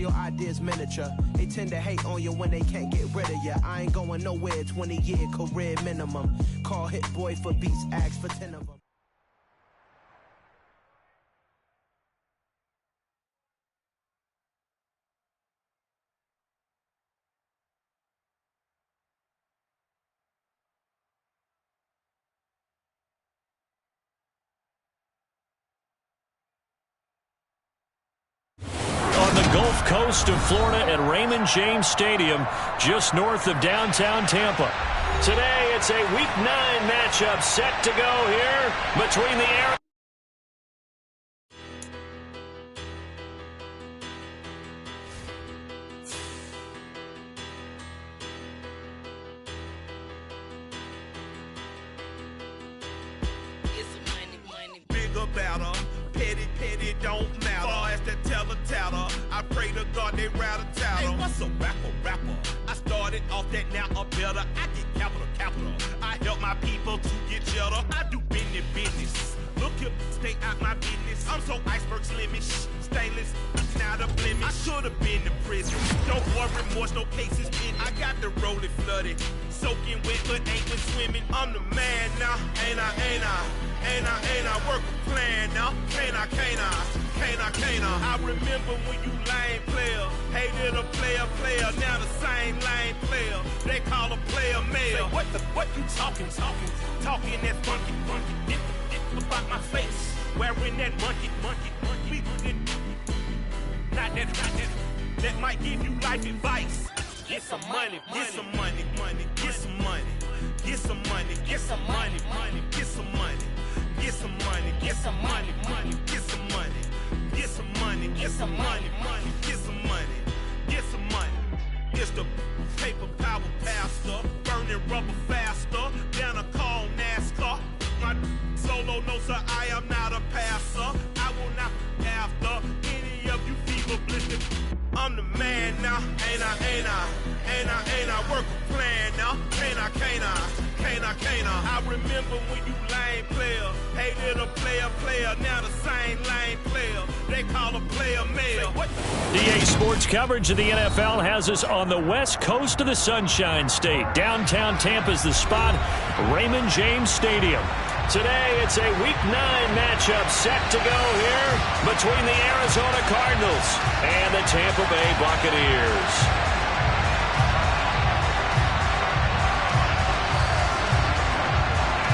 your ideas miniature. They tend to hate on you when they can't get rid of you. I ain't going nowhere, 20-year career minimum. Call Hit Boy for beats, ask for 10 of them. Gulf Coast of Florida at Raymond James Stadium, just north of downtown Tampa. Today, it's a Week 9 matchup set to go here between the Air. Bigger battle, petty don't matter. Far as the teller, I pray to God they rattle tattle. Hey, what's a rapper? I started off that, now I'm better. I get capital. I help my people to get cheddar. I do business. Look here, stay out my business. I'm so iceberg slimish, stainless, not a blemish. I should have been to prison. Don't worry, remorse, no cases in. I got the rolling flooded, soaking wet, but ain't been swimming. I'm the man now, ain't I? Work a plan now, can't I? I remember when you lame player, hated a player, now the same lame player. They call a player mayor. What you talking that funky, dip about my face, wearing that monkey. Not that might give you life advice. Get some money. It's the paper power pastor, burning rubber faster, down a call NASCAR. My solo knows that I am not a passer. I will not after any of you fever blistered. I'm the man now, ain't I? Work a plan now, can't I? I remember when you lame player, hated a player, now the same lame player. They call a player mayor. DA Sports coverage of the NFL has us on the west coast of the Sunshine State. Downtown Tampa's the spot, Raymond James Stadium. Today, it's a Week 9 matchup set to go here between the Arizona Cardinals and the Tampa Bay Buccaneers.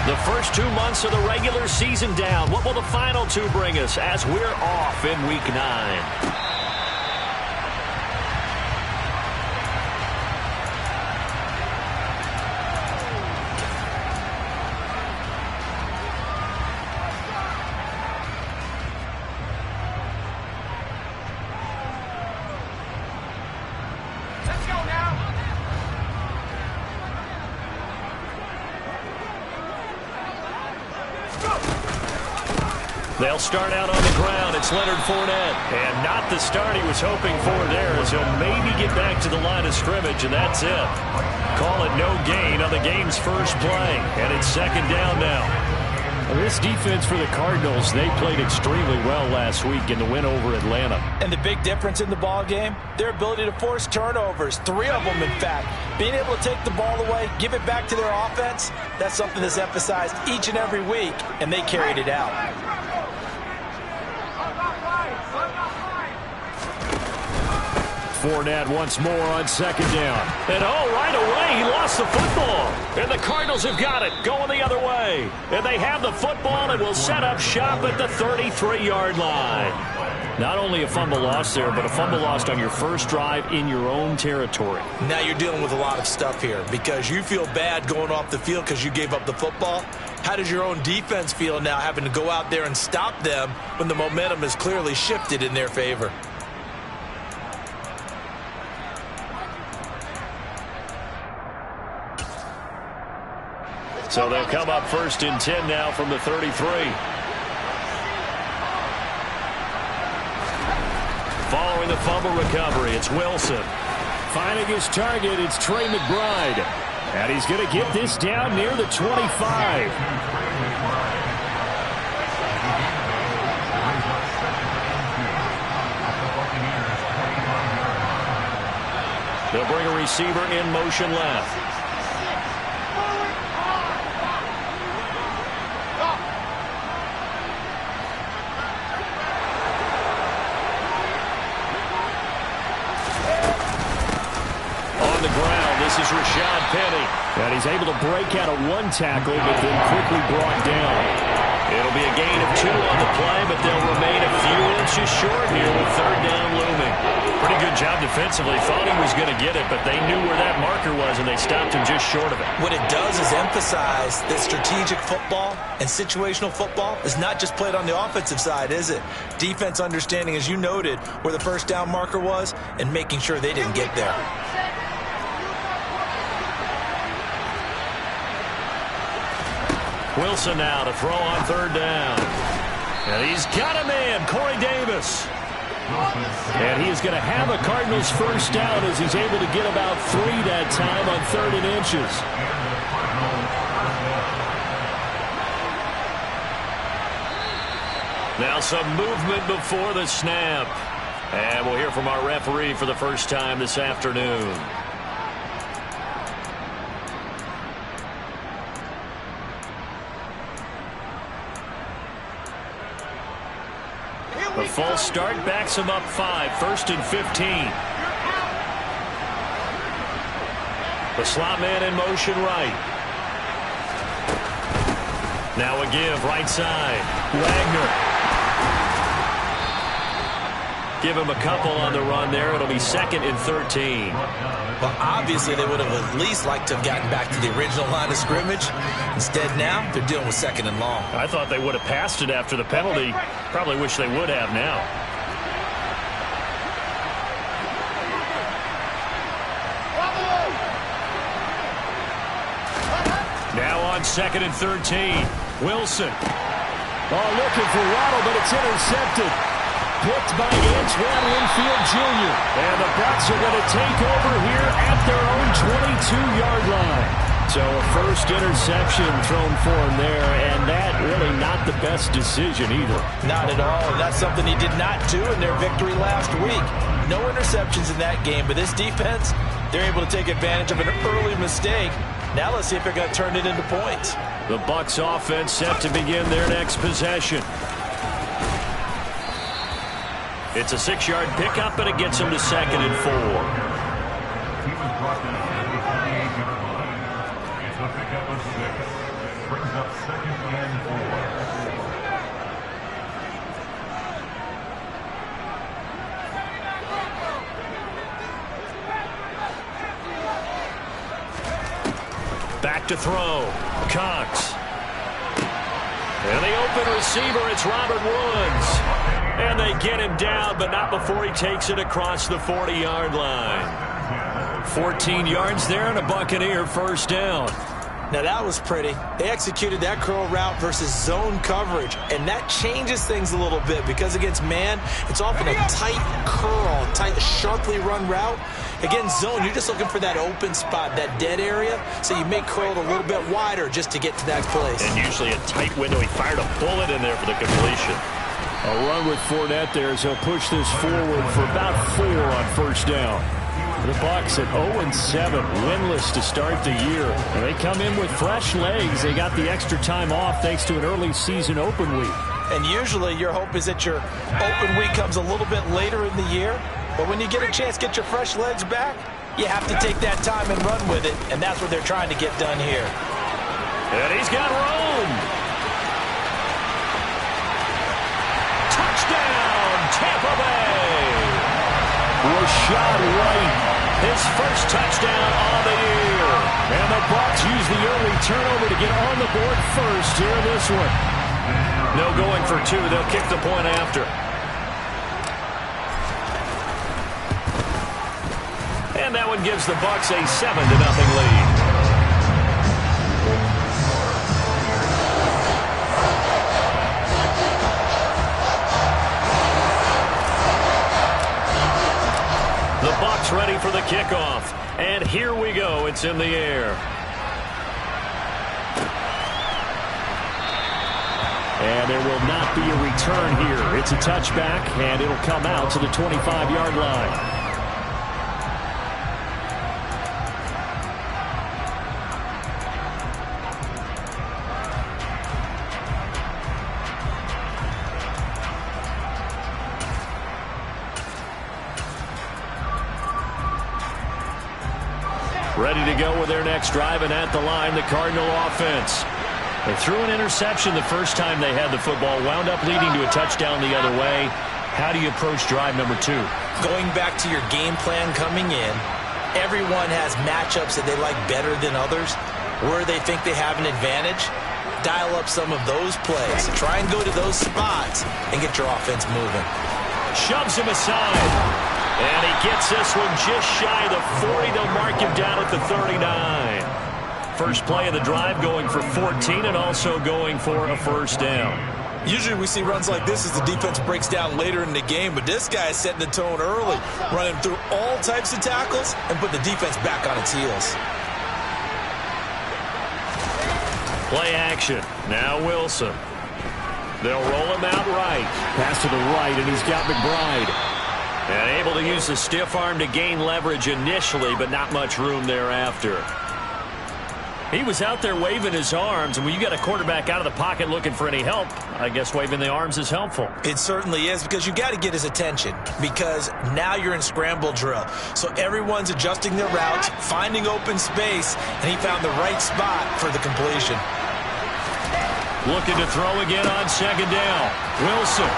The first 2 months of the regular season down. What will the final two bring us as we're off in Week 9? They'll start out on the ground. It's Leonard Fournette. And not the start he was hoping for there, as he'll maybe get back to the line of scrimmage, and that's it. Call it no gain on the game's first play. And it's second down now. Well, this defense for the Cardinals, they played extremely well last week in the win over Atlanta. And the big difference in the ball game, their ability to force turnovers. 3 of them, in fact. Being able to take the ball away, give it back to their offense, that's something that's emphasized each and every week, and they carried it out. Fournette once more on second down. And right away, he lost the football. And the Cardinals have got it, going the other way. And they have the football and will set up shop at the 33-yard line. Not only a fumble loss there, but a fumble lost on your first drive in your own territory. Now you're dealing with a lot of stuff here because you feel bad going off the field because you gave up the football. How does your own defense feel now having to go out there and stop them when the momentum is clearly shifted in their favor? So they'll come up first and 10 now from the 33. Following the fumble recovery, it's Wilson. Finding his target, it's Trey McBride. And he's going to get this down near the 25. They'll bring a receiver in motion left. On the ground, this is Rashad Penny. And he's able to break out of one tackle, but then quickly brought down. It'll be a gain of 2 on the play, but they'll remain a few inches short here with 3rd down looming. Pretty good job defensively. Thought he was going to get it, but they knew where that marker was, and they stopped him just short of it. What it does is emphasize that strategic football and situational football is not just played on the offensive side, is it? Defense understanding, as you noted, where the 1st down marker was and making sure they didn't get there. Wilson now to throw on 3rd down. And he's got a man, Corey Davis. And he is going to have a Cardinals 1st down as he's able to get about 3 that time on 3rd and inches. Now some movement before the snap. And we'll hear from our referee for the first time this afternoon. The false start backs him up 5, 1st and 15. The slot man in motion right. Now a give right side. Wagner. Give him a couple on the run there. It'll be 2nd and 13. Well, obviously they would have at least liked to have gotten back to the original line of scrimmage. Instead now, they're dealing with 2nd and long. I thought they would have passed it after the penalty. Probably wish they would have now. Now on 2nd and 13. Wilson. Oh, looking for Waddle, but it's intercepted. Picked by Antoine Winfield Jr. And the Bucs are going to take over here at their own 22-yard line. So a first interception thrown for him there, and that really not the best decision either. Not at all, and that's something he did not do in their victory last week. No interceptions in that game, but this defense, they're able to take advantage of an early mistake. Now let's see if they're going to turn it into points. The Bucs offense set to begin their next possession. It's a 6-yard pickup, and it gets him to 2nd and 4. It's a pickup of 6. Brings up 2nd and 4. Back to throw. Cox. And the open receiver, it's Robert Woods. And they get him down, but not before he takes it across the 40-yard line. 14 yards there and a Buccaneer 1st down. Now that was pretty. They executed that curl route versus zone coverage, and that changes things a little bit because against man, it's often a tight curl, tight, sharply run route. Against zone, you're just looking for that open spot, that dead area, so you may curl it a little bit wider just to get to that place. And usually a tight window. He fired a bullet in there for the completion. A run with Fournette there as he'll push this forward for about 4 on 1st down. The Bucs at 0-7, winless to start the year. And they come in with fresh legs. They got the extra time off thanks to an early season open week. And usually your hope is that your open week comes a little bit later in the year. But when you get a chance to get your fresh legs back, you have to take that time and run with it. And that's what they're trying to get done here. And he's got room. Touchdown, Tampa Bay. Rashad White, his first touchdown on the year. And the Bucs use the early turnover to get on the board first here in this one. No going for 2. They'll kick the point after. And that one gives the Bucs a 7-0 lead. The Bucs ready for the kickoff. And here we go. It's in the air. And there will not be a return here. It's a touchback, and it'll come out to the 25-yard line. Ready to go with their next drive, and at the line, the Cardinal offense. They threw an interception the first time they had the football, wound up leading to a touchdown the other way. How do you approach drive number 2? Going back to your game plan coming in, everyone has matchups that they like better than others. Where they think they have an advantage, dial up some of those plays. Try and go to those spots and get your offense moving. Shoves him aside. And he gets this one just shy of the 40. They'll mark him down at the 39. First play of the drive going for 14 and also going for a first down. Usually we see runs like this as the defense breaks down later in the game, but this guy is setting the tone early, running through all types of tackles and put the defense back on its heels. Play action. Now Wilson. They'll roll him out right. Pass to the right, and he's got McBride. And able to use the stiff arm to gain leverage initially, but not much room thereafter. He was out there waving his arms, and when you got a quarterback out of the pocket looking for any help, I guess waving the arms is helpful. It certainly is, because you got to get his attention, because now you're in scramble drill. So everyone's adjusting their routes, finding open space, and he found the right spot for the completion. Looking to throw again on second down. Wilson.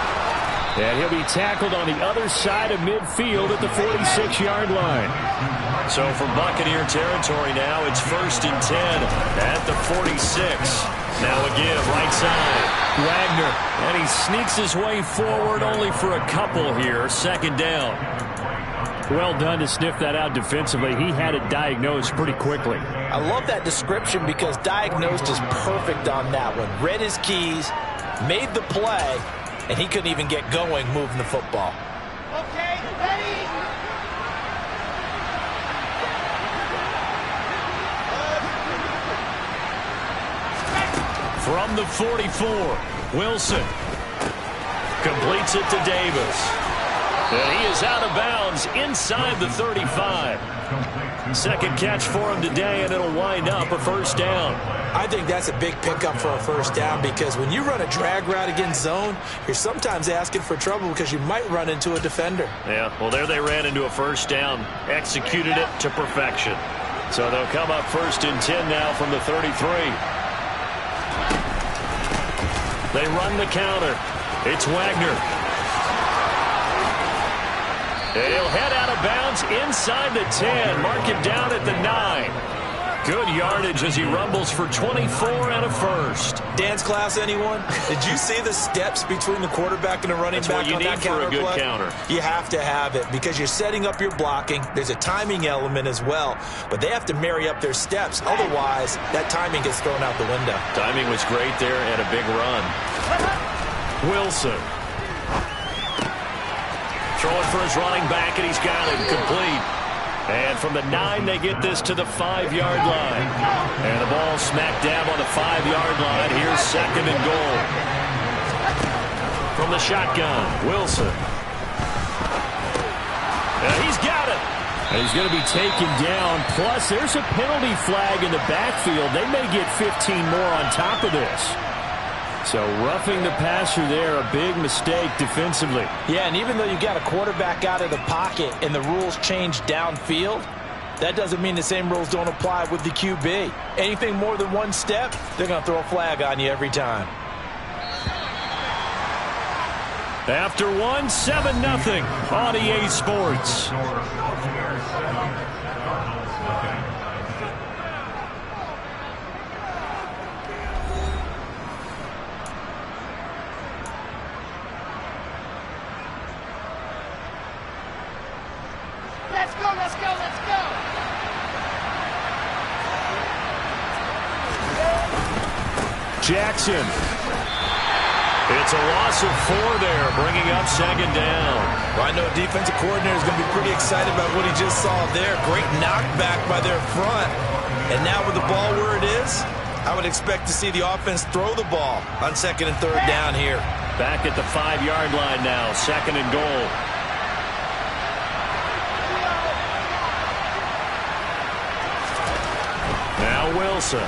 And he'll be tackled on the other side of midfield at the 46-yard line. So from Buccaneer territory now, it's 1st and 10 at the 46. Now a give, right side. Wagner, and he sneaks his way forward only for a couple here. Second down. Well done to sniff that out defensively. He had it diagnosed pretty quickly. I love that description because diagnosed is perfect on that one. Read his keys, made the play, and he couldn't even get going moving the football. Okay, ready? From the 44, Wilson completes it to Davis. And he is out of bounds inside the 35. Second catch for him today, and it'll wind up a first down. I think that's a big pickup for a first down, because when you run a drag route against zone, you're sometimes asking for trouble because you might run into a defender. Yeah, well, there they ran into a first down, executed it to perfection. So they'll come up 1st and 10 now from the 33. They run the counter. It's Wagner. And he'll head out of bounds inside the 10. Mark him down at the 9. Good yardage as he rumbles for 24 and a first. Dance class, anyone? Did you see the steps between the quarterback and the running back on that counter play? That's what you need for a good counter. You have to have it because you're setting up your blocking. There's a timing element as well, but they have to marry up their steps. Otherwise, that timing gets thrown out the window. Timing was great there and a big run. Wilson. Throwing for his running back, and he's got it complete. And from the 9, they get this to the 5-yard line. And the ball smack dab on the 5-yard line. Here's 2nd and goal. From the shotgun, Wilson. And he's got it. And he's going to be taken down. Plus, there's a penalty flag in the backfield. They may get 15 more on top of this. So roughing the passer there, a big mistake defensively. Yeah, and even though you got a quarterback out of the pocket and the rules change downfield, that doesn't mean the same rules don't apply with the QB. Anything more than one step, they're going to throw a flag on you every time. After 1, 7-0 on EA Sports. Jackson. It's a loss of 4 there, bringing up 2nd down. Well, I know a defensive coordinator is going to be pretty excited about what he just saw there. Great knockback by their front. And now with the ball where it is, I would expect to see the offense throw the ball on 2nd and 3rd down here. Back at the 5-yard line now, 2nd and goal. Now Wilson.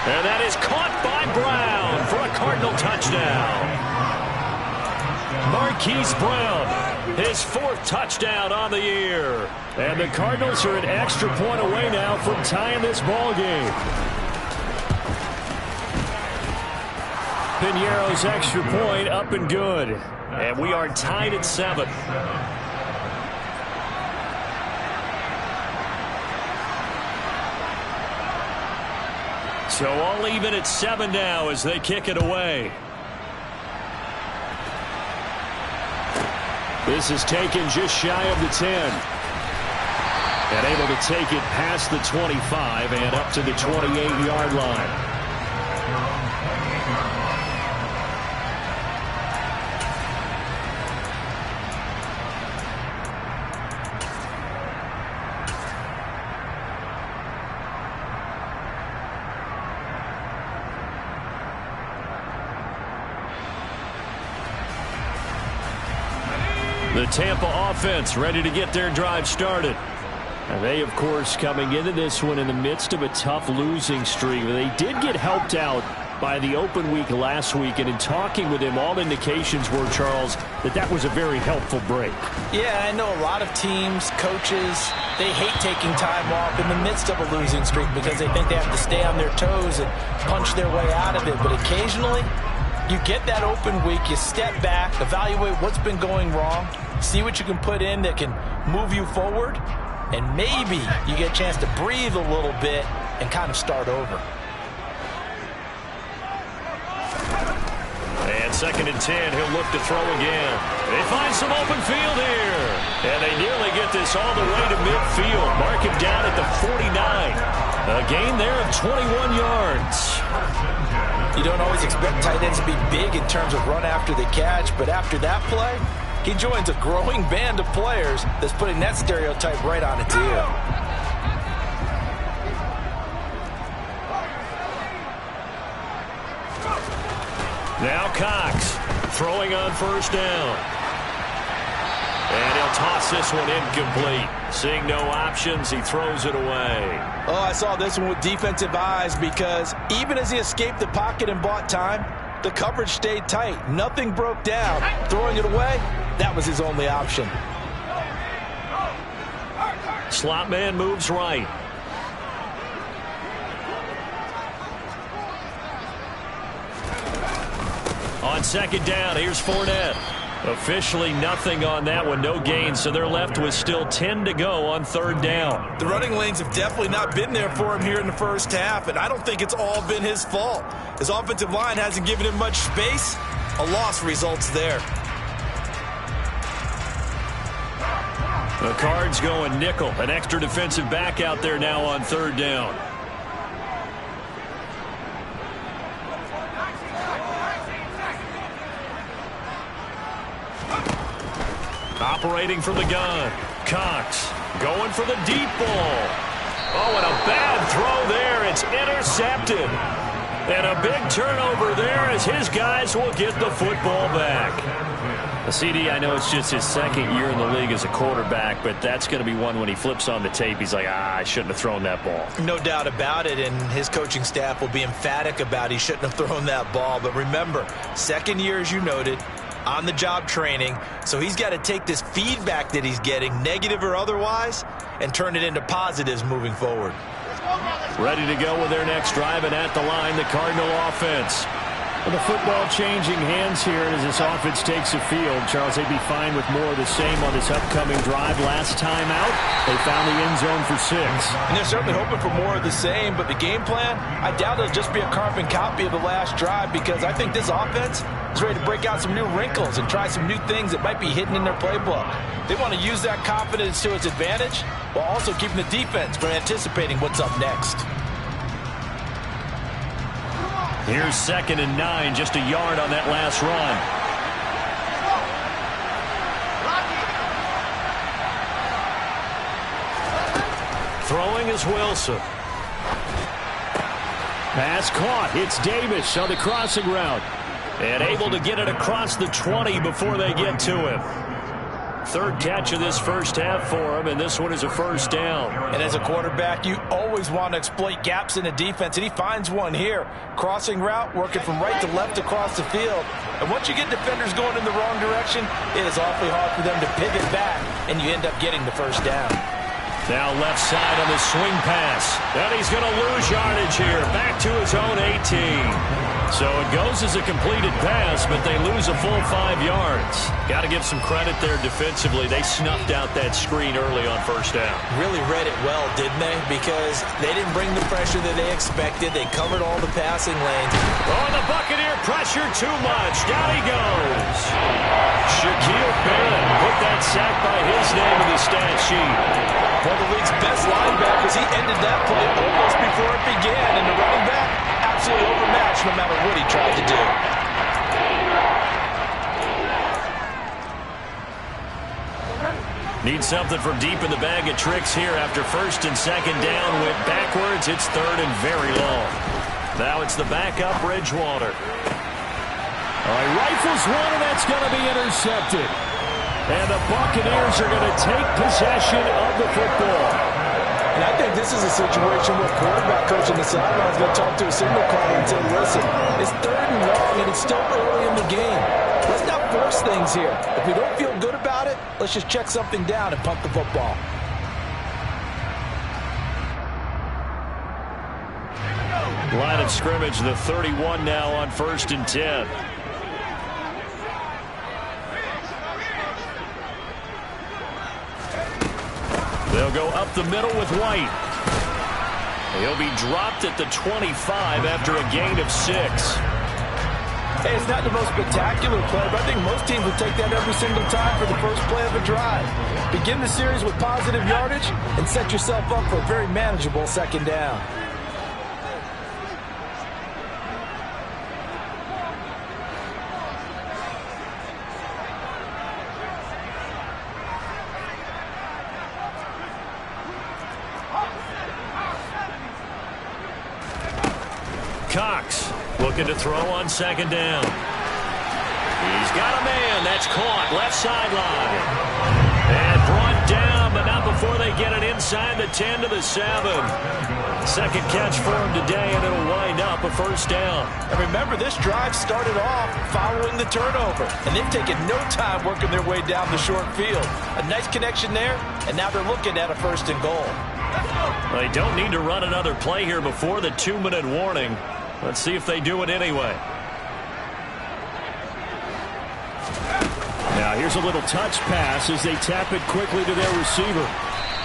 And that is caught by Brown for a Cardinal touchdown. Marquise Brown, his 4th touchdown on the year. And the Cardinals are an extra point away now from tying this ball game. Piñeiro's extra point up and good. And we are tied at 7. So all even at 7 now as they kick it away. This is taken just shy of the 10. And able to take it past the 25 and up to the 28-yard line. The Tampa offense ready to get their drive started. And they, of course, coming into this one in the midst of a tough losing streak. They did get helped out by the open week last week. And in talking with him, all indications were, Charles, that was a very helpful break. Yeah, I know a lot of teams, coaches, they hate taking time off in the midst of a losing streak because they think they have to stay on their toes and punch their way out of it. But occasionally, you get that open week, you step back, evaluate what's been going wrong, see what you can put in that can move you forward, and maybe you get a chance to breathe a little bit and kind of start over. And 2nd and 10, he'll look to throw again. They find some open field here. And they nearly get this all the way to midfield. Mark him down at the 49. A gain there of 21 yards. You don't always expect tight ends to be big in terms of run after the catch, but after that play, he joins a growing band of players that's putting that stereotype right on its ear. Now Cox throwing on 1st down. And he'll toss this one incomplete. Seeing no options, he throws it away. Oh, I saw this one with defensive eyes because even as he escaped the pocket and bought time, the coverage stayed tight. Nothing broke down. Throwing it away, that was his only option. Slot man moves right. On 2nd down, here's Fournette. Officially nothing on that one, no gain, so they're left with still 10 to go on 3rd down. The running lanes have definitely not been there for him here in the first half, and I don't think it's all been his fault. His offensive line hasn't given him much space. A loss results there. The Cards going nickel, an extra defensive back out there now on 3rd down. Operating from the gun. Cox going for the deep ball. Oh, and a bad throw there. It's intercepted. And a big turnover there as his guys will get the football back. CD, I know it's just his 2nd year in the league as a quarterback, but that's going to be one when he flips on the tape. He's like, I shouldn't have thrown that ball. No doubt about it, and his coaching staff will be emphatic about he shouldn't have thrown that ball. But remember, 2nd year, as you noted, on-the-job training, so he's got to take this feedback that he's getting, negative or otherwise, and turn it into positives moving forward. Ready to go with their next drive, and at the line, the Cardinal offense. Well, the football changing hands here as this offense takes the field. Charles, they'd be fine with more of the same on this upcoming drive. Last time out, they found the end zone for 6. And they're certainly hoping for more of the same, but the game plan, I doubt it'll just be a carbon copy of the last drive because I think this offense is ready to break out some new wrinkles and try some new things that might be hidden in their playbook. They want to use that confidence to its advantage while also keeping the defense from anticipating what's up next. Here's 2nd and 9, just a yard on that last run. Throwing is Wilson. Pass caught. It's Davis on the crossing route. And able to get it across the 20 before they get to him. Third catch of this first half for him, and this one is a first down. And as a quarterback, you always want to exploit gaps in the defense, and he finds one here. Crossing route, working from right to left across the field. And once you get defenders going in the wrong direction, it is awfully hard for them to pivot back, and you end up getting the first down. Now left side on the swing pass. And he's going to lose yardage here. Back to his own 18. So it goes as a completed pass, but they lose a full 5 yards. Got to give some credit there defensively. They snuffed out that screen early on first down. Really read it well, didn't they? Because they didn't bring the pressure that they expected. They covered all the passing lanes. Oh, the Buccaneer pressure too much. Down he goes. Shaquille Barrett put that sack by his name in the stat sheet. One of the league's best linebackers. He ended that play almost before it began. And the running back, absolutely overmatched no matter what he tried to do. Need something from deep in the bag of tricks here after first and second down. Went backwards. It's third and very long. Now it's the backup Bridgewater. All right, rifles one, and that's going to be intercepted. And the Buccaneers are going to take possession of the football. And I think this is a situation where quarterback coach on the sideline is going to talk to a signal caller and say, listen, it's third and long, and it's still early in the game. Let's not force things here. If we don't feel good about it, let's just check something down and punt the football. Line of scrimmage, the 31 now on 1st and 10. They'll go up the middle with White. He'll be dropped at the 25 after a gain of 6. Hey, it's not the most spectacular play, but I think most teams would take that every single time for the first play of a drive. Begin the series with positive yardage and set yourself up for a very manageable second down. Cox looking to throw on second down. He's got a man. That's caught. Left sideline. And brought down, but not before they get it inside the 10 to the 7. Second catch for him today, and it'll wind up a first down. And remember, this drive started off following the turnover, and they've taken no time working their way down the short field. A nice connection there, and now they're looking at a first and goal. They don't need to run another play here before the 2-minute warning. Let's see if they do it anyway. Now here's a little touch pass as they tap it quickly to their receiver.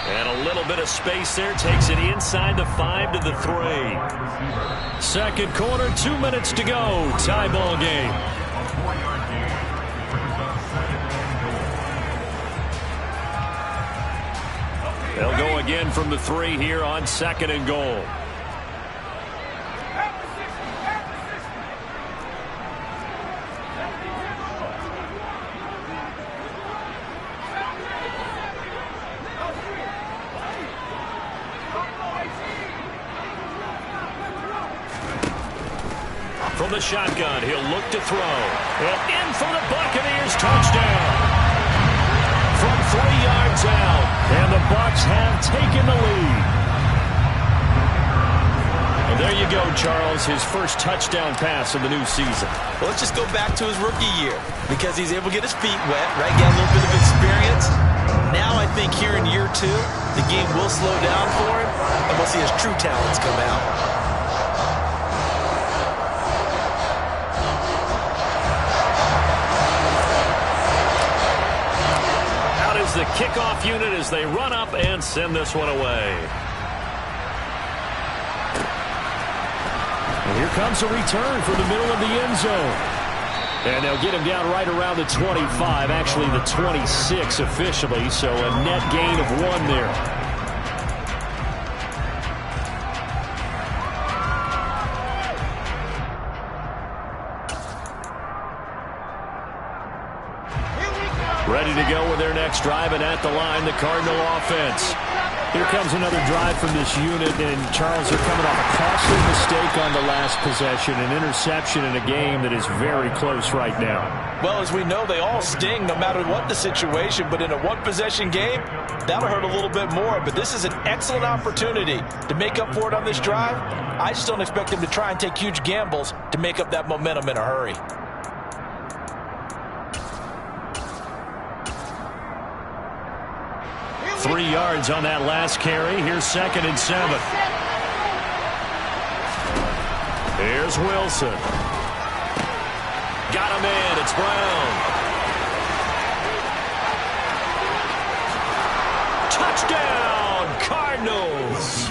And a little bit of space there. Takes it inside the 5 to the 3. Second quarter, 2 minutes to go. Tie ball game. They'll go again from the 3 here on second and goal. From the shotgun, he'll look to throw. And in for the Buccaneers, touchdown. From 3 yards out, and the Bucs have taken the lead. And there you go, Charles, his first touchdown pass of the new season. Well, let's just go back to his rookie year, because he's able to get his feet wet, right? Get a little bit of experience. Now I think here in year 2, the game will slow down for him, and we'll see his true talents come out. The kickoff unit as they run up and send this one away. And here comes a return from the middle of the end zone. And they'll get him down right around the 25, actually the 26 officially, so a net gain of 1 there. Ready to go with their next drive, and at the line, the Cardinal offense. Here comes another drive from this unit, and Charles, are coming off a costly mistake on the last possession, an interception in a game that is very close right now. Well, as we know, they all sting no matter what the situation, but in a one-possession game, that'll hurt a little bit more. But this is an excellent opportunity to make up for it on this drive. I just don't expect them to try and take huge gambles to make up that momentum in a hurry. Three yards on that last carry. Here's 2nd and 7. Here's Wilson. Got him in. It's Brown. Touchdown, Cardinals.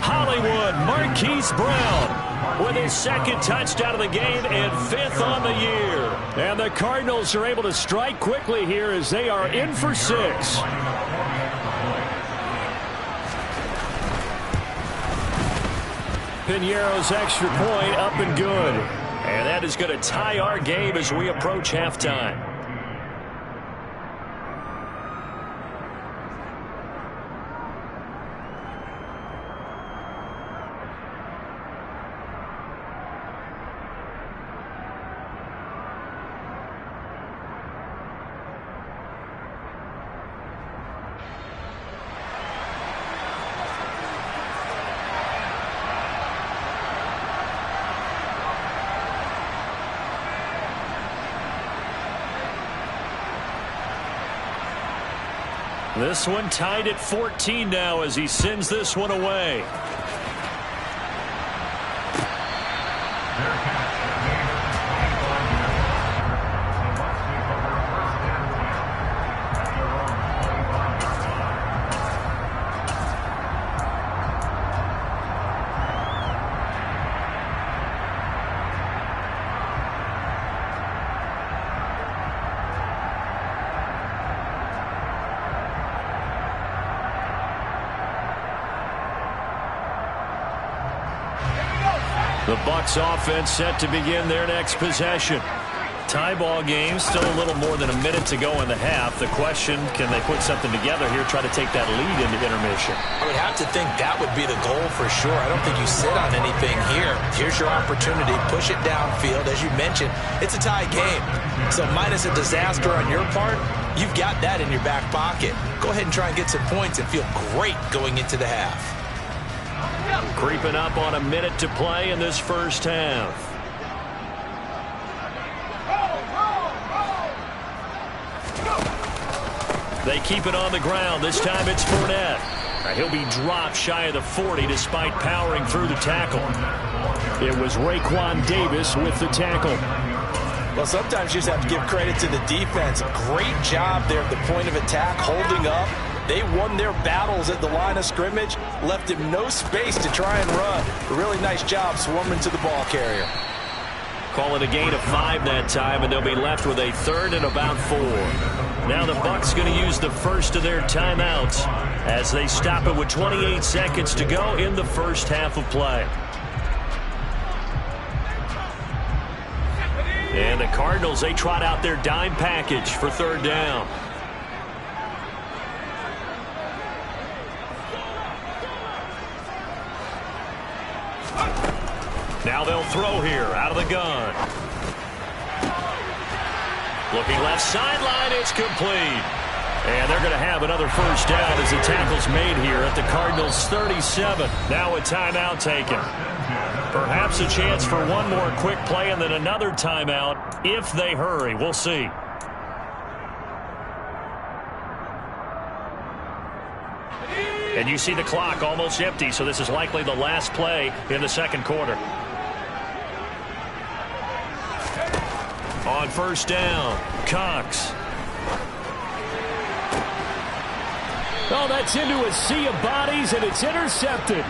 Hollywood Marquise Brown with his 2nd touchdown of the game and 5th on the year. And the Cardinals are able to strike quickly here as they are in for 6. Piñeiro's extra point up and good. And that is going to tie our game as we approach halftime. This one tied at 14 now as he sends this one away. The Bucs offense set to begin their next possession. Tie ball game, still a little more than a minute to go in the half. The question, can they put something together here, try to take that lead into intermission? I would have to think that would be the goal for sure. I don't think you sit on anything here. Here's your opportunity. Push it downfield. As you mentioned, it's a tie game. So minus a disaster on your part, you've got that in your back pocket. Go ahead and try and get some points and feel great going into the half. Creeping up on a minute to play in this first half. They keep it on the ground. This time it's Fournette. He'll be dropped shy of the 40 despite powering through the tackle. It was Raekwon Davis with the tackle. Well, sometimes you just have to give credit to the defense. Great job there at the point of attack, holding up. They won their battles at the line of scrimmage, left him no space to try and run. A really nice job swarming to the ball carrier. Call it a gain of 5 that time, and they'll be left with a 3rd and about 4. Now the Bucs going to use the first of their timeouts as they stop it with 28 seconds to go in the first half of play. And the Cardinals, they trot out their dime package for 3rd down. Now they'll throw here out of the gun. Looking left sideline, it's complete. And they're going to have another first down as the tackle's made here at the Cardinals' 37. Now a timeout taken. Perhaps a chance for one more quick play and then another timeout if they hurry. We'll see. And you see the clock almost empty, so this is likely the last play in the second quarter. On first down, Cox. Oh, that's into a sea of bodies, and it's intercepted.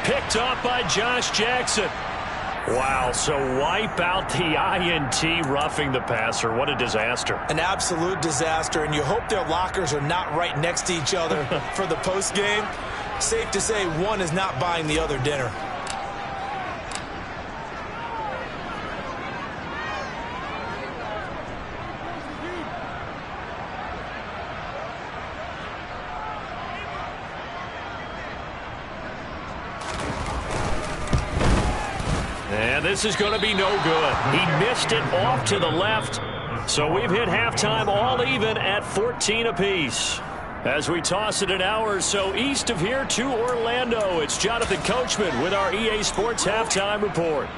Picked off by Josh Jackson. Wow, so wipe out the INT, roughing the passer. What a disaster. An absolute disaster, and you hope their lockers are not right next to each other for the postgame. Safe to say one is not buying the other dinner. And this is going to be no good. He missed it off to the left. So we've hit halftime all even at 14 apiece. As we toss it an hour or so east of here to Orlando, it's Jonathan Coachman with our EA Sports Halftime Report.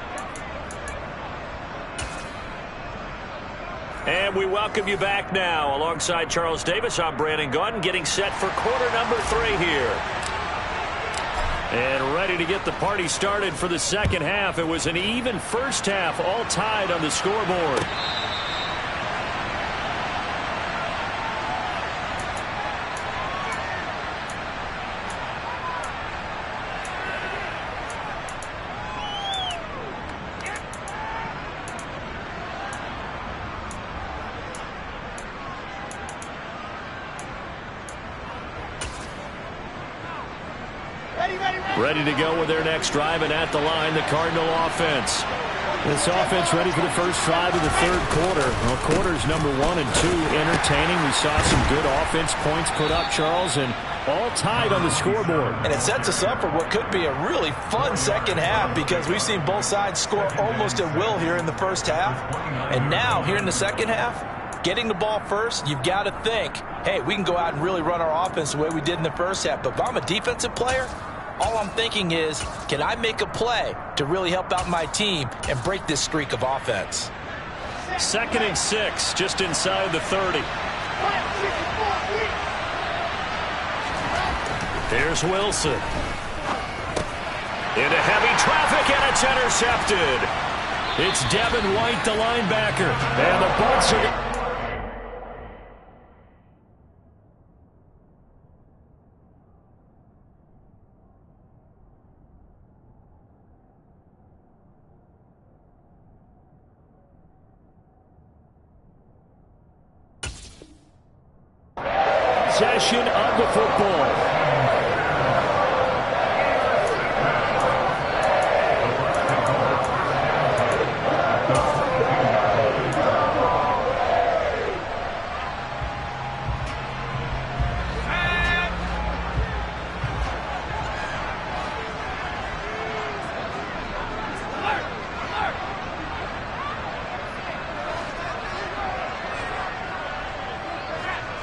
And we welcome you back now. Alongside Charles Davis, I'm Brandon Gunn, getting set for quarter number 3 here. And ready to get the party started for the second half. It was an even first half, all tied on the scoreboard. Ready to go with their next drive, and at the line, the Cardinal offense. This offense ready for the first drive of the third quarter. Well, quarters number 1 and 2 entertaining. We saw some good offense points put up, Charles, and all tied on the scoreboard. And it sets us up for what could be a really fun second half, because we've seen both sides score almost at will here in the first half. And now, here in the second half, getting the ball first, you've got to think, hey, we can go out and really run our offense the way we did in the first half. But if I'm a defensive player, all I'm thinking is, can I make a play to really help out my team and break this streak of offense? 2nd and 6, just inside the 30. Here's Wilson. Into heavy traffic, and it's intercepted. It's Devin White, the linebacker. And the Bucs are... possession of the football.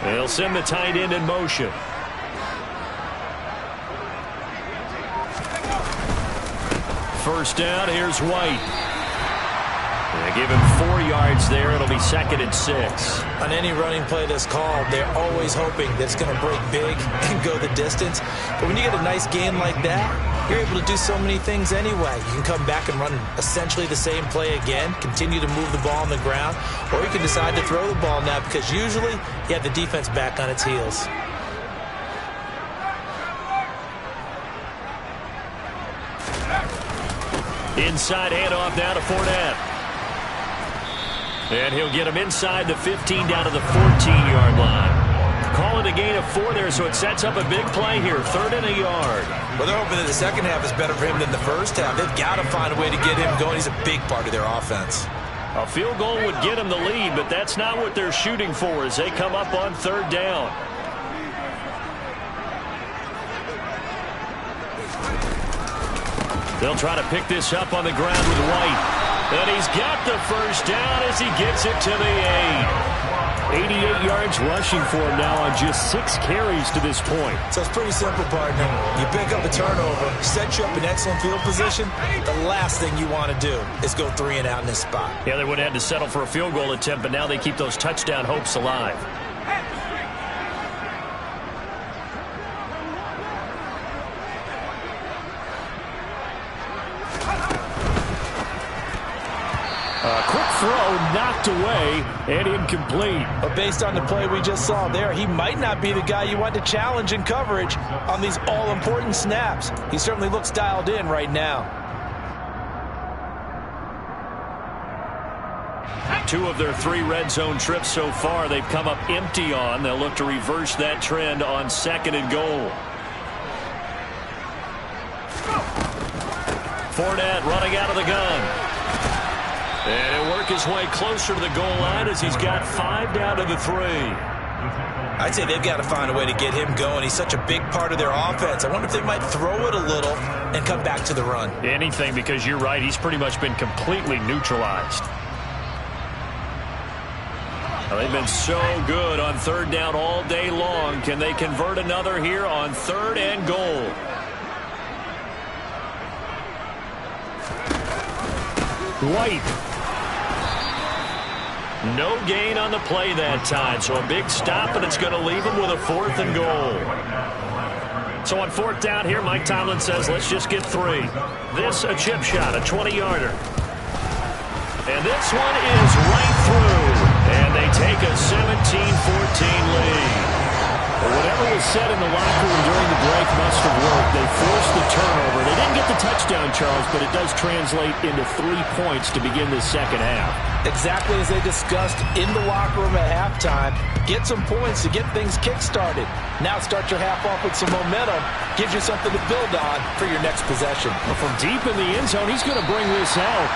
They'll send the tight end in motion. First down, here's White. They give him 4 yards there. It'll be 2nd and 6. On any running play that's called, they're always hoping that it's going to break big and go the distance. But when you get a nice game like that, you're able to do so many things anyway. You can come back and run essentially the same play again, continue to move the ball on the ground, or you can decide to throw the ball now, because usually you have the defense back on its heels. Inside handoff now to Fournette. And he'll get him inside the 15 down to the 14-yard line. Calling a gain of 4 there, so it sets up a big play here. 3rd and a yard. Well, they're hoping that the second half is better for him than the first half. They've got to find a way to get him going. He's a big part of their offense. A field goal would get him the lead, but that's not what they're shooting for as they come up on 3rd down. They'll try to pick this up on the ground with White. And he's got the first down as he gets it to the 8. 88 yards rushing for him now on just 6 carries to this point. So it's pretty simple, partner. You pick up a turnover, set you up in excellent field position. The last thing you want to do is go 3 and out in this spot. Yeah, they would have had to settle for a field goal attempt, but now they keep those touchdown hopes alive. A quick throw knocked away and incomplete. But based on the play we just saw there, he might not be the guy you want to challenge in coverage on these all-important snaps. He certainly looks dialed in right now. 2 of their 3 red zone trips so far they've come up empty on. They'll look to reverse that trend on 2nd and goal. Fournette running out of the gun. And he'll work his way closer to the goal line as he's got 5 down to the 3. I'd say they've got to find a way to get him going. He's such a big part of their offense. I wonder if they might throw it a little and come back to the run. Anything, because you're right. He's pretty much been completely neutralized. Well, they've been so good on third down all day long. Can they convert another here on 3rd and goal? White. No gain on the play that time, so a big stop, and it's going to leave him with a 4th and goal. So on 4th down here, Mike Tomlin says, let's just get 3. This, a chip shot, a 20-yarder. And this one is right through, and they take a 17-14 lead. But whatever was said in the locker room during the break must have worked. They forced the turnover. They didn't get the touchdown, Charles, but it does translate into 3 points to begin this second half. Exactly as they discussed in the locker room at halftime. Get some points to get things kick-started. Now start your half off with some momentum. Gives you something to build on for your next possession. Well, from deep in the end zone, he's going to bring this out.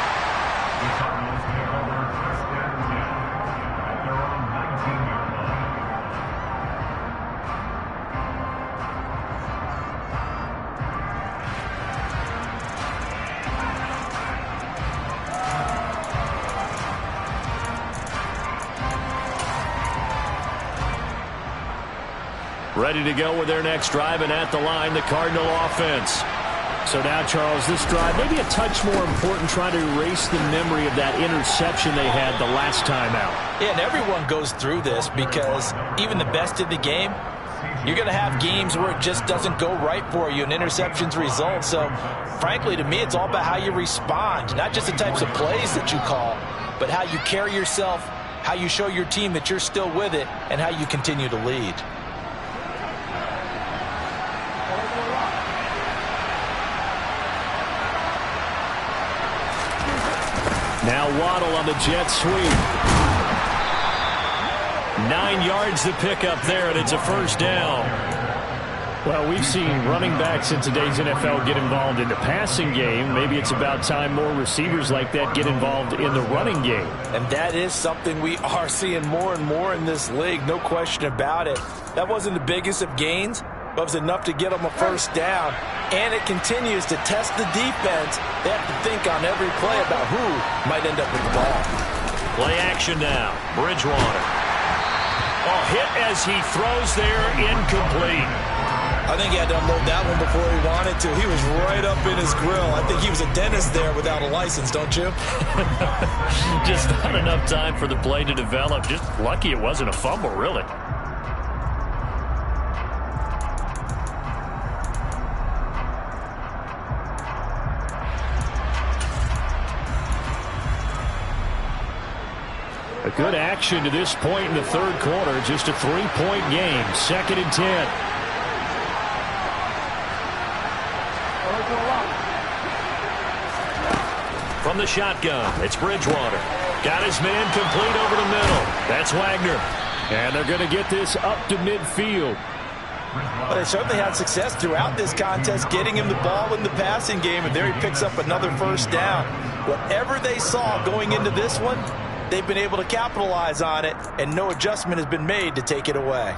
Ready to go with their next drive, and at the line, the Cardinal offense. So now, Charles, this drive maybe a touch more important, trying to erase the memory of that interception they had the last time out. Yeah, and everyone goes through this because even the best in the game, you're going to have games where it just doesn't go right for you and interceptions result. So, frankly, to me, it's all about how you respond, not just the types of plays that you call, but how you carry yourself, how you show your team that you're still with it, and how you continue to lead. Now Waddle on the jet sweep. 9 yards to pick up there, and it's a 1st down. Well, we've seen running backs in today's NFL get involved in the passing game. Maybe it's about time more receivers like that get involved in the running game. And that is something we are seeing more and more in this league, no question about it. That wasn't the biggest of gains, but it was enough to get them a 1st down. And it continues to test the defense. They have to think on every play about who might end up with the ball. Play action now. Bridgewater. Oh, hit as he throws there, incomplete. I think he had to unload that one before he wanted to. He was right up in his grill. I think he was a dentist there without a license, don't you? Just not enough time for the play to develop. Just lucky it wasn't a fumble, really. A good action to this point in the 3rd quarter. Just a 3-point game. 2nd and 10. From the shotgun, it's Bridgewater. Got his man complete over the middle. That's Wagner. And they're going to get this up to midfield. Well, they certainly had success throughout this contest getting him the ball in the passing game, and there he picks up another 1st down. Whatever they saw going into this one, they've been able to capitalize on it, and no adjustment has been made to take it away.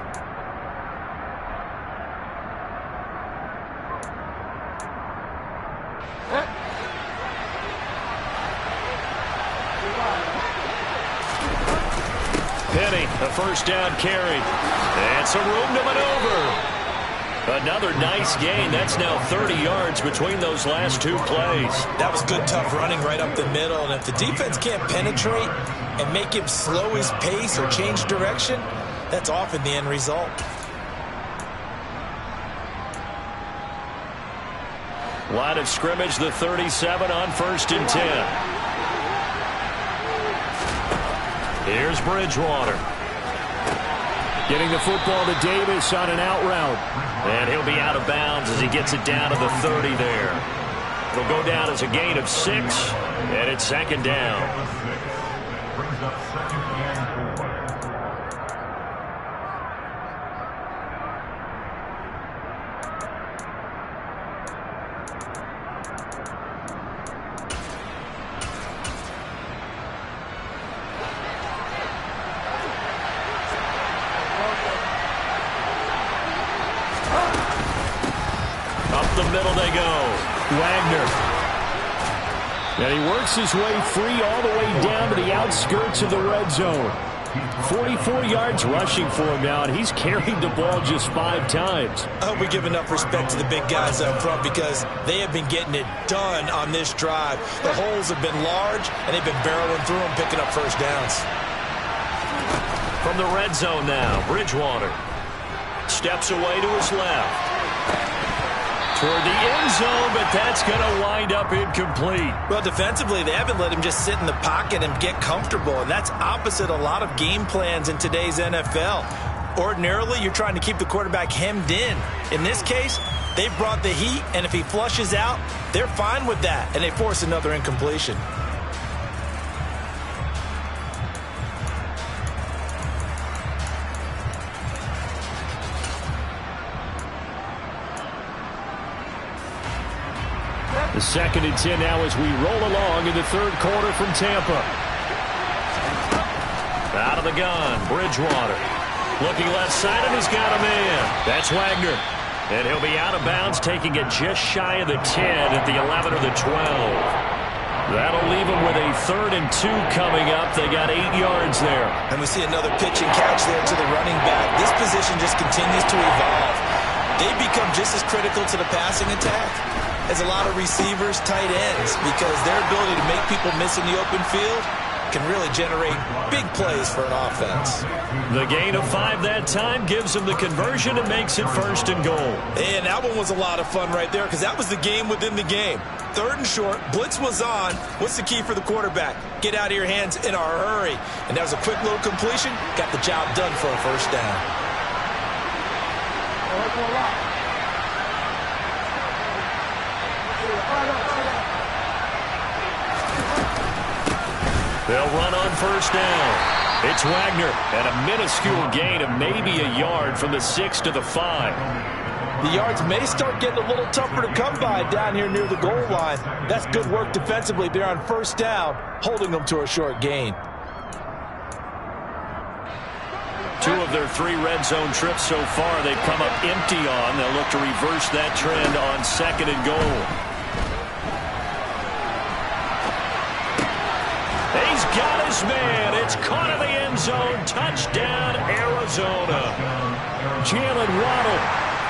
Penny, a 1st down carry. And some room to maneuver. Another nice gain. That's now 30 yards between those last 2 plays. That was good, tough running right up the middle. And if the defense can't penetrate and make him slow his pace or change direction, that's often the end result. Line of scrimmage, the 37 on 1st and 10. Here's Bridgewater. Getting the football to Davis on an out route. And he'll be out of bounds as he gets it down to the 30 there. It'll go down as a gain of 6, and it's 2nd down. Brings up 2nd and 4. the middle they go. Wagner. And he works his way free all the way down to the outskirts of the red zone. 44 yards rushing for him now, and he's carried the ball just 5 times. I hope we give enough respect to the big guys up front because they have been getting it done on this drive. The holes have been large, and they've been barreling through them, picking up first downs. From the red zone now, Bridgewater steps away to his left. Toward the end zone, but that's going to wind up incomplete. Well, defensively, they haven't let him just sit in the pocket and get comfortable, and that's opposite a lot of game plans in today's NFL. Ordinarily, you're trying to keep the quarterback hemmed in. In this case, they brought the heat, and if he flushes out, they're fine with that, and they force another incompletion. The 2nd and 10 now as we roll along in the 3rd quarter from Tampa. Out of the gun, Bridgewater. Looking left side, and he's got a man. That's Wagner. And he'll be out of bounds, taking it just shy of the 10 at the 11 or the 12. That'll leave him with a 3rd and 2 coming up. They got 8 yards there. And we see another pitch and catch there to the running back. This position just continues to evolve. They become just as critical to the passing attack as a lot of receivers, tight ends, because their ability to make people miss in the open field can really generate big plays for an offense. The gain of 5 that time gives them the conversion and makes it 1st and goal. And that one was a lot of fun right there because that was the game within the game. 3rd and short, blitz was on. What's the key for the quarterback? Get out of your hands in a hurry. And that was a quick little completion. Got the job done for a 1st down. They'll run on 1st down. It's Wagner, and a minuscule gain of maybe a yard from the 6 to the 5. The yards may start getting a little tougher to come by down here near the goal line. That's good work defensively there on 1st down, holding them to a short gain. 2 of their 3 red zone trips so far they've come up empty on. They'll look to reverse that trend on 2nd and goal. He's got his man. It's caught in the end zone. Touchdown, Arizona. Jalen Waddle,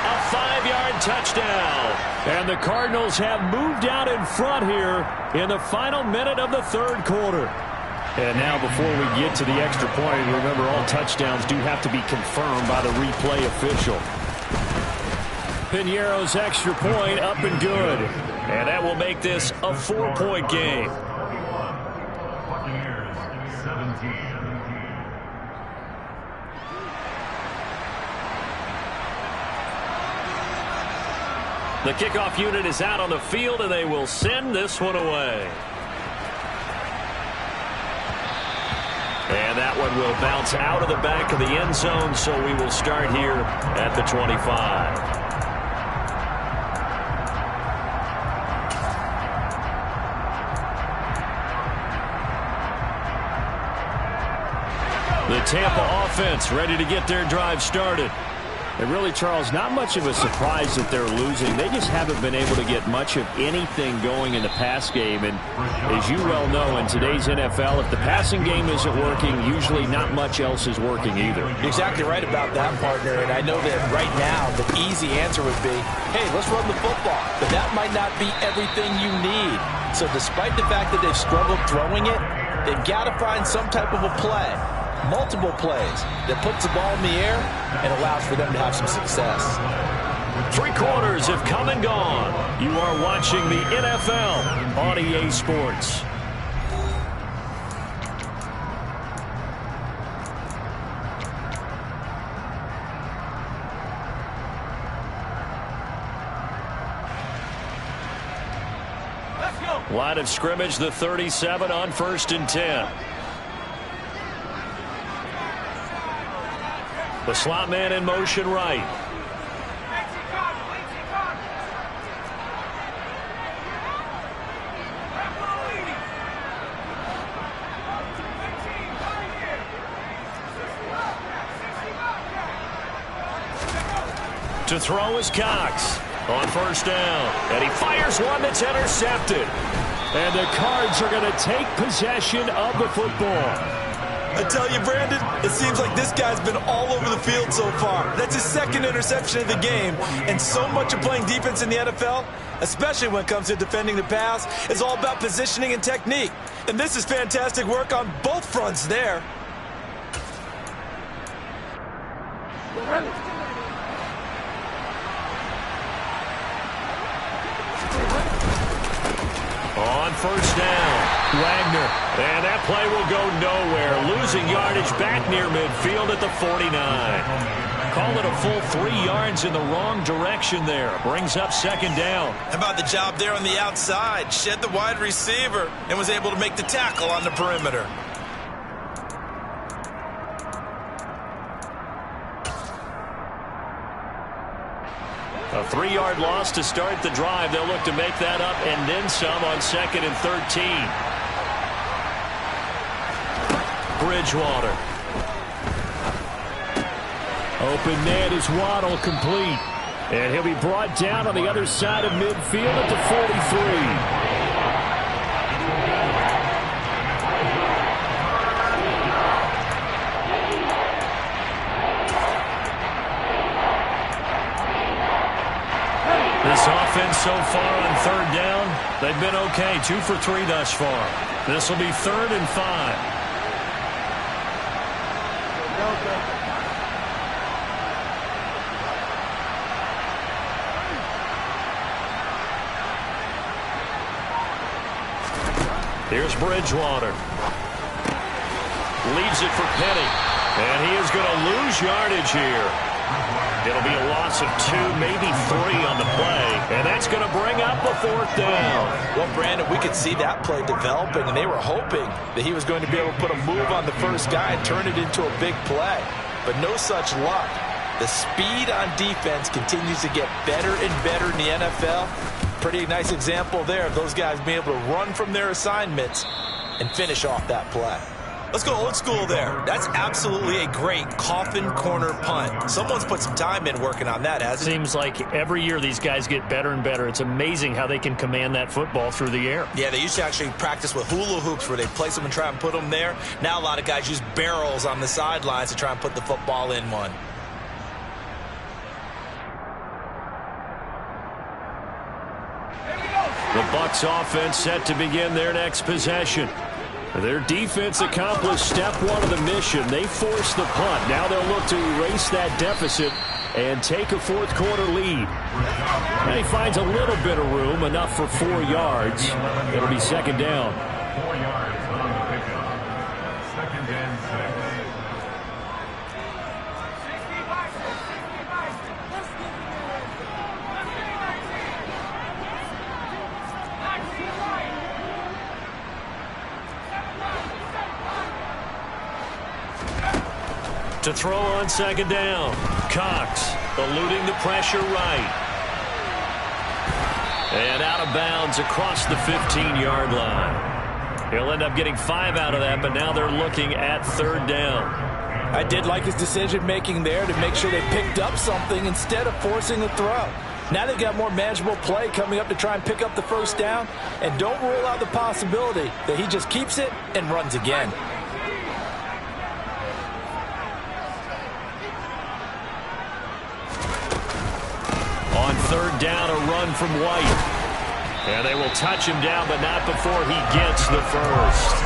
a 5-yard touchdown. And the Cardinals have moved out in front here in the final minute of the 3rd quarter. And now before we get to the extra point, remember all touchdowns do have to be confirmed by the replay official. Piñeiro's extra point up and good. And that will make this a 4-point game. The kickoff unit is out on the field, and they will send this one away. And that one will bounce out of the back of the end zone, so we will start here at the 25. The Tampa offense ready to get their drive started. And really, Charles, not much of a surprise that they're losing. They just haven't been able to get much of anything going in the pass game. And as you well know, in today's NFL, if the passing game isn't working, usually not much else is working either. You're exactly right about that, partner. And I know that right now the easy answer would be, hey, let's run the football. But that might not be everything you need. So despite the fact that they've struggled throwing it, they've got to find some type of a play. Multiple plays that puts the ball in the air and allows for them to have some success. 3 quarters have come and gone. You are watching the NFL on EA Sports. Let's go. Line of scrimmage, the 37 on 1st and 10. The slot man in motion right. To throw is Cox. on first down. And he fires one that's intercepted. And the Cards are going to take possession of the football. I tell you, Brandon, it seems like this guy's been all over the field so far. That's his second interception of the game. And so much of playing defense in the NFL, especially when it comes to defending the pass, is all about positioning and technique. And this is fantastic work on both fronts there. On first down, Wagner. And that play will go nowhere. Losing yardage back near midfield at the 49. Call it a full 3 yards in the wrong direction there. Brings up second down. How about the job there on the outside? Shed the wide receiver and was able to make the tackle on the perimeter. A 3-yard loss to start the drive. They'll look to make that up and then some on 2nd and 13. Bridgewater. Open net is Waddle, complete. And he'll be brought down on the other side of midfield at the 43. This offense so far on third down, they've been okay. 2 for 3 thus far. This will be 3rd and 5. Here's Bridgewater. Leaves it for Penny. And he is going to lose yardage here. It'll be a loss of 2, maybe 3 on the play. And that's going to bring up a 4th down. Well, Brandon, we could see that play developing, and they were hoping that he was going to be able to put a move on the first guy and turn it into a big play. But no such luck. The speed on defense continues to get better and better in the NFL. Pretty nice example there of those guys being able to run from their assignments and finish off that play. Let's go old school there. That's absolutely a great coffin corner punt. Someone's put some time in working on that, hasn't it? Seems like every year these guys get better and better. It's amazing how they can command that football through the air. Yeah, they used to actually practice with hula hoops where they place them and try and put them there. Now a lot of guys use barrels on the sidelines to try and put the football in one. The Bucs offense set to begin their next possession. Their defense accomplished step 1 of the mission. They forced the punt. Now they'll look to erase that deficit and take a 4th quarter lead. And he finds a little bit of room, enough for 4 yards. It'll be 2nd down. 4 yards on the pickup. 2nd and 6. To throw on 2nd down. Cox eluding the pressure right. And out of bounds across the 15-yard line. He'll end up getting 5 out of that, but now they're looking at 3rd down. I did like his decision-making there to make sure they picked up something instead of forcing the throw. Now they've got more manageable play coming up to try and pick up the 1st down, and don't rule out the possibility that he just keeps it and runs again. On 3rd down, a run from White. And they will touch him down, but not before he gets the 1st.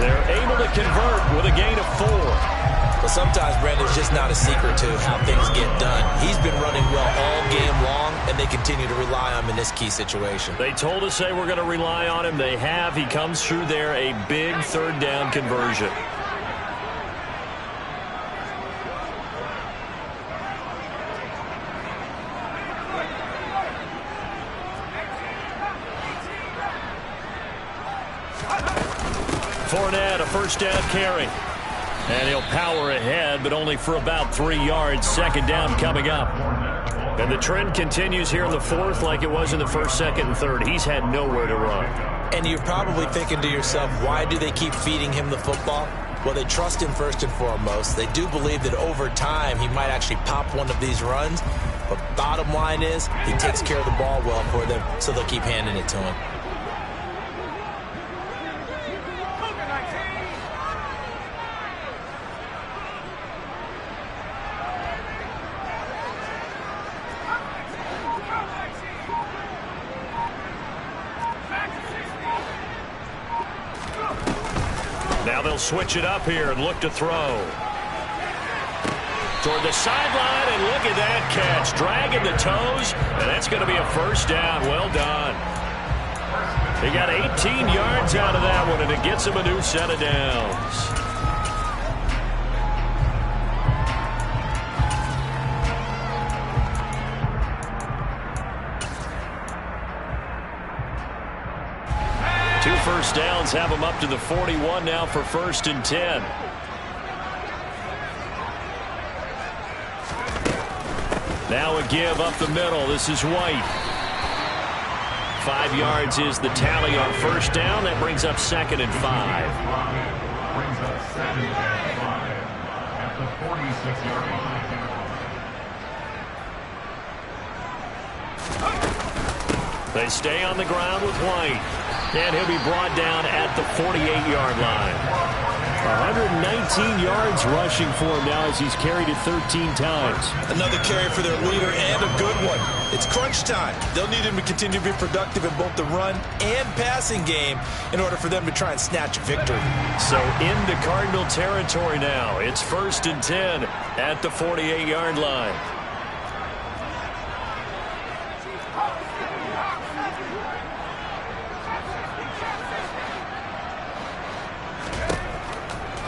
They're able to convert with a gain of 4. But sometimes, Brandon, it's just not a secret to how things get done. He's been running well all game long, and they continue to rely on him in this key situation. They told us they were going to rely on him. They have. He comes through there, a big 3rd down conversion. Fournette, a 1st down carry. And he'll power ahead, but only for about 3 yards. 2nd down coming up. And the trend continues here in the 4th like it was in the 1st, 2nd, and 3rd. He's had nowhere to run. And you're probably thinking to yourself, why do they keep feeding him the football? Well, they trust him first and foremost. They do believe that over time he might actually pop one of these runs. But bottom line is he takes care of the ball well for them, so they'll keep handing it to him. Now they'll switch it up here and look to throw. Toward the sideline, and look at that catch. Dragging the toes, and that's going to be a first down. Well done. He got 18 yards out of that one, and it gets him a new set of downs. Two first downs have him up to the 41 now for 1st and 10. Now a give up the middle. This is White. 5 yards is the tally on first down. That brings up 2nd and 5. Brings up 2nd and 5 at the 46-yard line. They stay on the ground with White. And he'll be brought down at the 48-yard line. 119 yards rushing for him now as he's carried it 13 times. Another carry for their leader, and a good one. It's crunch time. They'll need him to continue to be productive in both the run and passing game in order for them to try and snatch a victory. So into Cardinal territory now. It's 1st and 10 at the 48-yard line.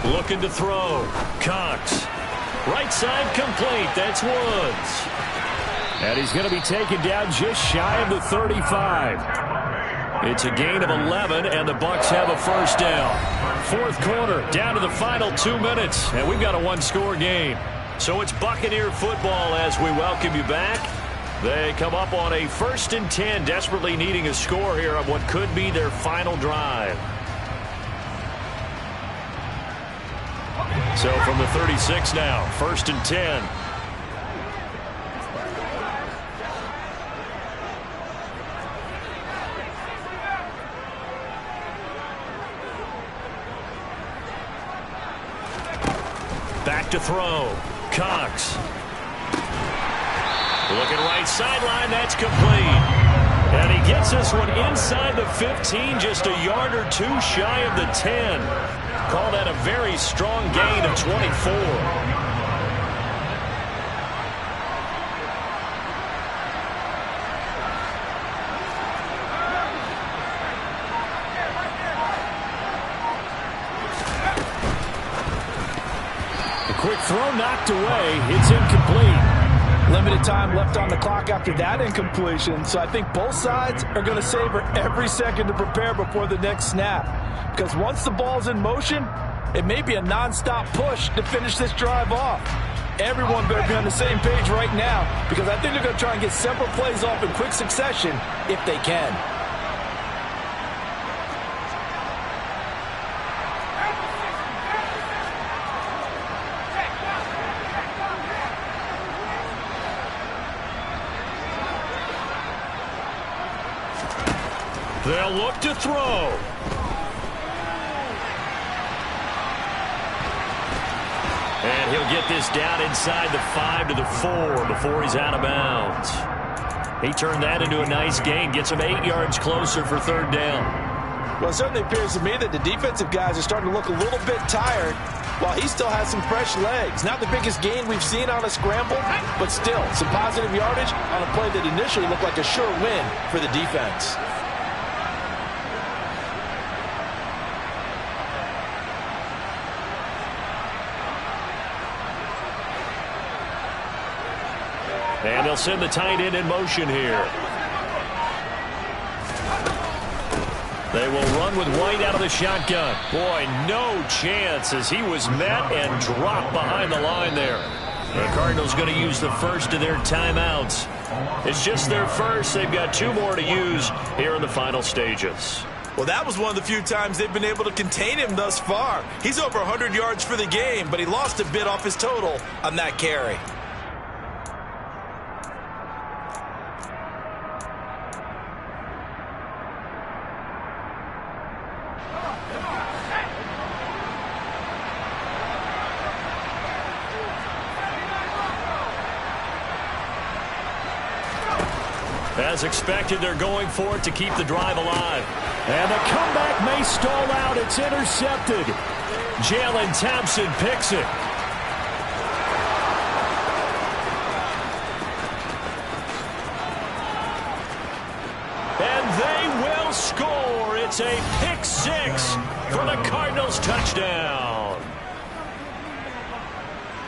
Looking to throw. Cox. Right side complete. That's Woods. And he's going to be taken down just shy of the 35. It's a gain of 11, and the Bucs have a first down. 4th quarter, down to the final 2 minutes, and we've got a one-score game. So it's Buccaneer football as we welcome you back. They come up on a 1st and 10, desperately needing a score here on what could be their final drive. So from the 36 now, 1st and 10. Back to throw. Cox. Looking right sideline. That's complete. And he gets this one inside the 15, just a yard or two shy of the 10. Call that a very strong gain of 24. The quick throw knocked away. It's incomplete. Limited time left on the clock after that incompletion, so I think both sides are going to savor every second to prepare before the next snap. Because once the ball's in motion, it may be a non-stop push to finish this drive off. Everyone better be on the same page right now, because I think they're going to try and get several plays off in quick succession if they can. They'll look to throw. And he'll get this down inside the 5 to the 4 before he's out of bounds. He turned that into a nice gain. Gets him 8 yards closer for 3rd down. Well, it certainly appears to me that the defensive guys are starting to look a little bit tired while he still has some fresh legs. Not the biggest gain we've seen on a scramble, but still some positive yardage on a play that initially looked like a sure win for the defense. And they'll send the tight end in motion here. They will run with White out of the shotgun. Boy, no chance as he was met and dropped behind the line there. The Cardinals going to use the first of their timeouts. It's just their first. They've got 2 more to use here in the final stages. Well, that was one of the few times they've been able to contain him thus far. He's over 100 yards for the game, but he lost a bit off his total on that carry. As expected, they're going for it to keep the drive alive. And the comeback may stall out. It's intercepted. Jalen Thompson picks it. And they will score. It's a pick six for the Cardinals touchdown.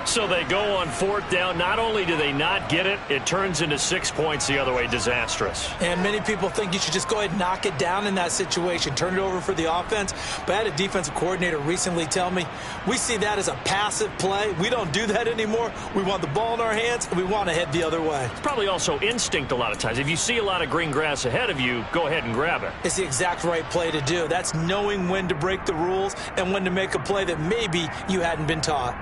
So they go on fourth down. Not only do they not get it, it turns into 6 points the other way. Disastrous. And many people think you should just go ahead and knock it down in that situation. Turn it over for the offense. But I had a defensive coordinator recently tell me, we see that as a passive play. We don't do that anymore. We want the ball in our hands, and we want to head the other way. It's probably also instinct a lot of times. If you see a lot of green grass ahead of you, go ahead and grab it. It's the exact right play to do. That's knowing when to break the rules and when to make a play that maybe you hadn't been taught.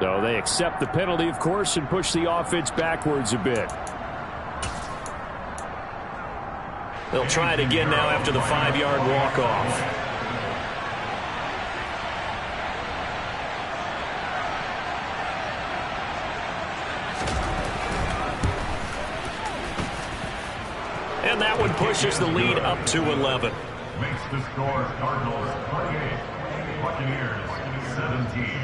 So they accept the penalty, of course, and push the offense backwards a bit. They'll try it again now after the 5-yard walk-off. And that one pushes the lead up to 11. Makes the score Cardinals 28, Buccaneers 17.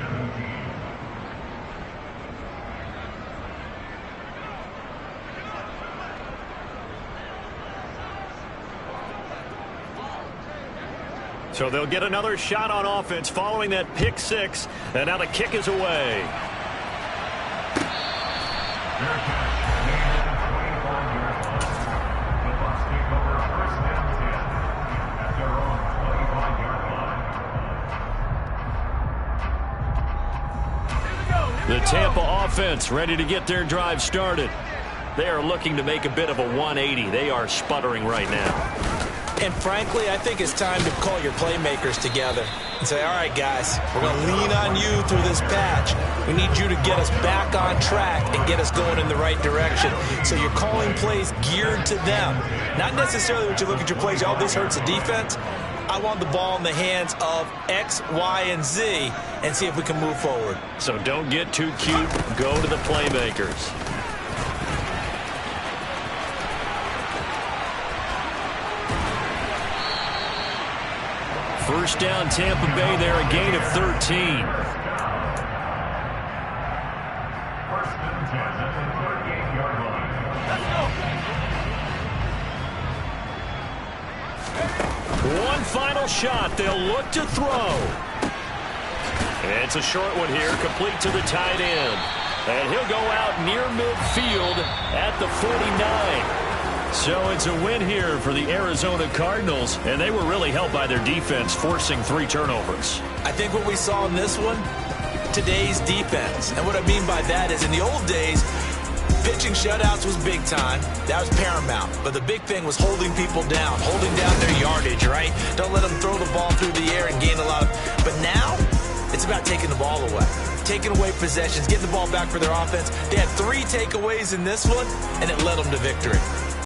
So they'll get another shot on offense following that pick six. And now the kick is away. The Tampa offense ready to get their drive started. They are looking to make a bit of a 180. They are sputtering right now. And frankly, I think it's time to call your playmakers together and say, all right, guys, we're going to lean on you through this patch. We need you to get us back on track and get us going in the right direction. So you're calling plays geared to them. Not necessarily what you look at your plays, oh, this hurts the defense. I want the ball in the hands of X, Y, and Z and see if we can move forward. So don't get too cute. Go to the playmakers. First down, Tampa Bay there, a gain of 13. First and 10 at the 38-yard line. Let's go. One final shot. They'll look to throw. It's a short one here, complete to the tight end. And he'll go out near midfield at the 49. So it's a win here for the Arizona Cardinals, and they were really helped by their defense, forcing 3 turnovers. I think what we saw in this one, today's defense. And what I mean by that is in the old days, pitching shutouts was big time. That was paramount. But the big thing was holding people down, holding down their yardage, right? Don't let them throw the ball through the air and gain a lot of. But now, it's about taking the ball away. Taking away possessions, getting the ball back for their offense. They had 3 takeaways in this one, and it led them to victory.